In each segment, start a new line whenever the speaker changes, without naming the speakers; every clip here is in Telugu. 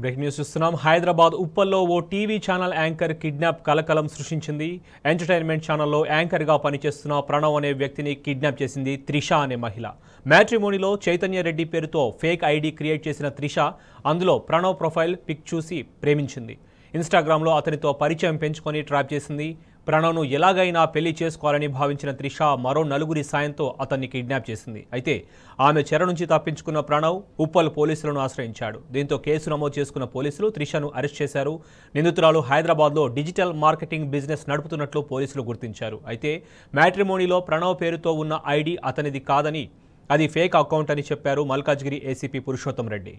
బ్రేకింగ్ న్యూస్ చూస్తున్నాం. హైదరాబాద్ ఉప్పల్లో ఓ టీవీ ఛానల్ యాంకర్ కిడ్నాప్ కలకలం సృష్టించింది. ఎంటర్టైన్మెంట్ ఛానల్లో యాంకర్గా పనిచేస్తున్న ప్రణవ్ అనే వ్యక్తిని కిడ్నాప్ చేసింది త్రిష అనే మహిళ. మ్యాట్రిమోనీలో చైతన్య రెడ్డి పేరుతో ఫేక్ ఐడి క్రియేట్ చేసిన త్రిష అందులో ప్రణవ్ ప్రొఫైల్ పిక్ చూసి ప్రేమించింది. ఇన్స్టాగ్రామ్లో అతనితో పరిచయం పెంచుకొని ట్రాప్ చేసింది. ప్రణవ్ను ఎలాగైనా పెళ్లి చేసుకోవాలని భావించిన త్రిష మరో నలుగురి సాయంతో అతన్ని కిడ్నాప్ చేసింది. అయితే ఆమె చెర నుంచి తప్పించుకున్న ప్రణవ్ ఉప్పల్ పోలీసులను ఆశ్రయించాడు. దీంతో కేసు నమోదు చేసుకున్న పోలీసులు త్రిషను అరెస్ట్ చేశారు. నిందితురాలు హైదరాబాద్లో డిజిటల్ మార్కెటింగ్ బిజినెస్ నడుపుతున్నట్లు పోలీసులు గుర్తించారు. అయితే మ్యాట్రిమోనీలో ప్రణవ్ పేరుతో ఉన్న ఐడి అతనిది కాదని, అది ఫేక్ అకౌంట్ అని చెప్పారు మల్కాజ్గిరి ఏసీపీ పురుషోత్తం రెడ్డి.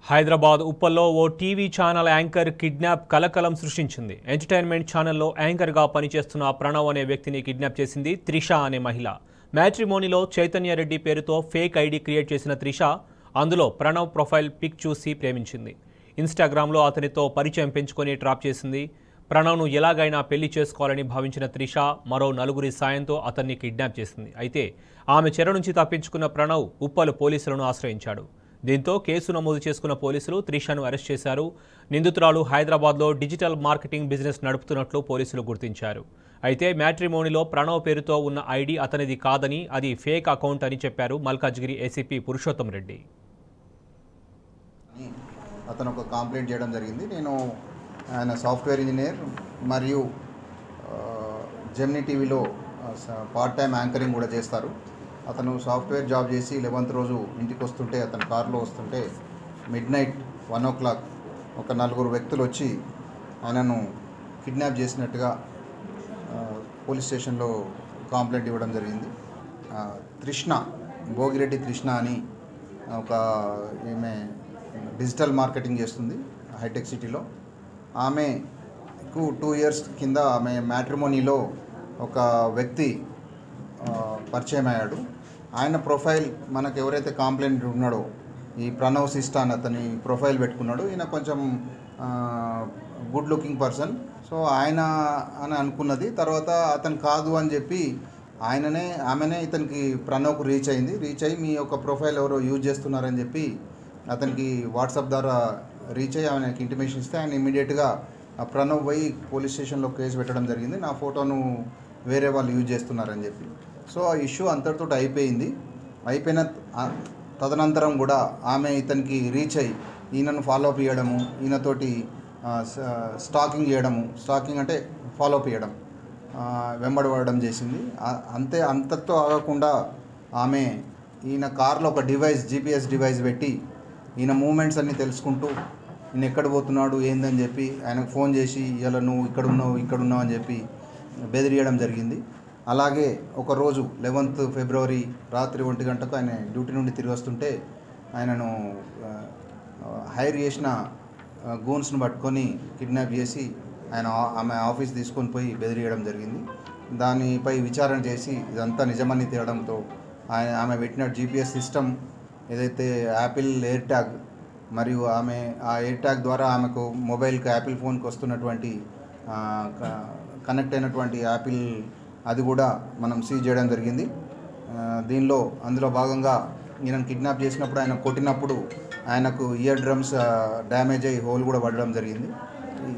హైదరాబాద్ ఉప్పల్లో ఓ టీవీ ఛానల్ యాంకర్ కిడ్నాప్ కలకలం సృష్టించింది. ఎంటర్టైన్మెంట్ ఛానల్లో యాంకర్గా పనిచేస్తున్న ప్రణవ్ అనే వ్యక్తిని కిడ్నాప్ చేసింది త్రిష అనే మహిళ. మ్యాట్రిమోనీలో చైతన్య రెడ్డి పేరుతో ఫేక్ ఐడి క్రియేట్ చేసిన త్రిష అందులో ప్రణవ్ ప్రొఫైల్ పిక్ చూసి ప్రేమించింది. ఇన్స్టాగ్రామ్లో అతనితో పరిచయం పెంచుకొని ట్రాప్ చేసింది. ప్రణవ్ను ఎలాగైనా పెళ్లి చేసుకోవాలని భావించిన త్రిష మరో నలుగురి సాయంతో అతన్ని కిడ్నాప్ చేసింది. అయితే ఆమె చెర నుంచి తప్పించుకున్న ప్రణవ్ ఉప్పల్ పోలీసులను ఆశ్రయించాడు. దీంతో కేసు నమోదు చేసుకున్న పోలీసులు త్రిషను అరెస్ట్ చేశారు. నిందితురాలు హైదరాబాద్లో డిజిటల్ మార్కెటింగ్ బిజినెస్ నడుపుతున్నట్లు పోలీసులు గుర్తించారు. అయితే మ్యాట్రిమోనీలో ప్రణవ్ పేరుతో ఉన్న ఐడి అతనిది కాదని, అది ఫేక్ అకౌంట్ అని చెప్పారు మల్కాజ్గిరి ఏసీపీ పురుషోత్తం రెడ్డి.
అతను ఒక కంప్లైంట్ చేయడం జరిగింది. నేను ఆయన సాఫ్ట్వేర్ ఇంజనీర్ మరియు జెమినీ టీవీలో పార్ట్ టైం యాంకరింగ్ కూడా చేస్తారు. అతను సాఫ్ట్వేర్ జాబ్ చేసి 11th రోజు ఇంటికి వస్తుంటే, అతను కారులో వస్తుంటే midnight 1 o'clock ఒక నలుగురు వ్యక్తులు వచ్చి ఆయనను కిడ్నాప్ చేసినట్టుగా పోలీస్ స్టేషన్లో కంప్లైంట్ ఇవ్వడం జరిగింది. తృష్ణ, భోగిరెడ్డి తృష్ణ అని ఒక ఈమె డిజిటల్ మార్కెటింగ్ చేస్తుంది హైటెక్ సిటీలో. ఆమెకు 2 years కింద ఆమె మ్యాట్రిమోనీలో ఒక వ్యక్తి పరిచయం అయ్యాడు. ఆయన ప్రొఫైల్ మనకు ఎవరైతే కంప్లైంట్ ఉన్నాడో ఈ ప్రణవ్ సిస్టాన్ అతని ప్రొఫైల్ పెట్టుకున్నాడు. ఈయన కొంచెం గుడ్ లుకింగ్ పర్సన్. సో ఆయన అని అనుకున్నది. తర్వాత అతను కాదు అని చెప్పి ఆమెనే ఇతనికి ప్రణవ్కు రీచ్ అయ్యి మీ యొక్క ప్రొఫైల్ ఎవరో యూజ్ చేస్తున్నారని చెప్పి అతనికి వాట్సాప్ ద్వారా రీచ్ అయ్యి ఆయనకి ఇంటిమేషన్ ఇస్తే ఆయన ఇమీడియట్గా ప్రణవ్ పోయి పోలీస్ స్టేషన్లో కేసు పెట్టడం జరిగింది. నా ఫోటోను వేరే వాళ్ళు యూజ్ చేస్తున్నారని చెప్పి. సో ఆ ఇష్యూ అంతటితో అయిపోయిన తదనంతరం కూడా ఆమె ఇతనికి రీచ్ అయ్యి ఈయనను ఫాలోఅప్ చేయడము, ఈయనతోటి స్టాకింగ్ చేయడము, స్టాకింగ్ అంటే ఫాలోఅప్ చేయడం, వెంబడబడడం చేసింది. అంతతో ఆగకుండా ఆమె ఈయన కార్లో ఒక GPS డివైస్ పెట్టి ఈయన మూమెంట్స్ అన్నీ తెలుసుకుంటూ ఈయన ఎక్కడ పోతున్నాడు ఏందని చెప్పి ఆయనకు ఫోన్ చేసి ఇలా నువ్వు ఇక్కడున్నావు అని చెప్పి బెదిరియడం జరిగింది. అలాగే ఒకరోజు 11th February రాత్రి 1 గంటకు ఆయన డ్యూటీ నుండి తిరిగి వస్తుంటే ఆయనను హైర్ చేసిన గూన్స్ను పట్టుకొని కిడ్నాప్ చేసి ఆమె ఆఫీస్ తీసుకొని పోయి బెదిరియడం జరిగింది. దానిపై విచారణ చేసి ఇదంతా నిజమని తేవడంతో ఆమె పెట్టిన GPS సిస్టమ్ ఏదైతే యాపిల్ ఎయిర్ ట్యాగ్ మరియు ఆమె ఆ ఎయిర్ ట్యాగ్ ద్వారా ఆమెకు మొబైల్కి యాపిల్ ఫోన్కి వస్తున్నటువంటి కనెక్ట్ అయినటువంటి యాపిల్ అది కూడా మనం సీజ్ చేయడం జరిగింది. అందులో భాగంగా ఈయనను కిడ్నాప్ చేసినప్పుడు ఆయన కొట్టినప్పుడు ఆయనకు ఇయర్ డ్రమ్స్ డ్యామేజ్ అయ్యి హోల్ కూడా పడడం జరిగింది.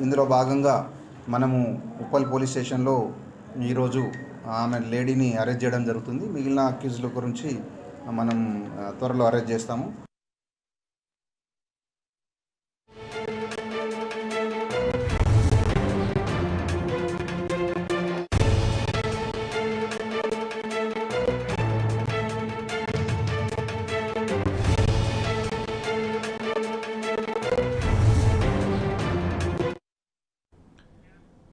ఇందులో భాగంగా మనము ఉప్పల్ పోలీస్ స్టేషన్లో ఈరోజు ఆమె లేడీని అరెస్ట్ చేయడం జరుగుతుంది. మిగిలిన అక్యూజ్ల గురించి మనం త్వరలో అరెస్ట్ చేస్తాము.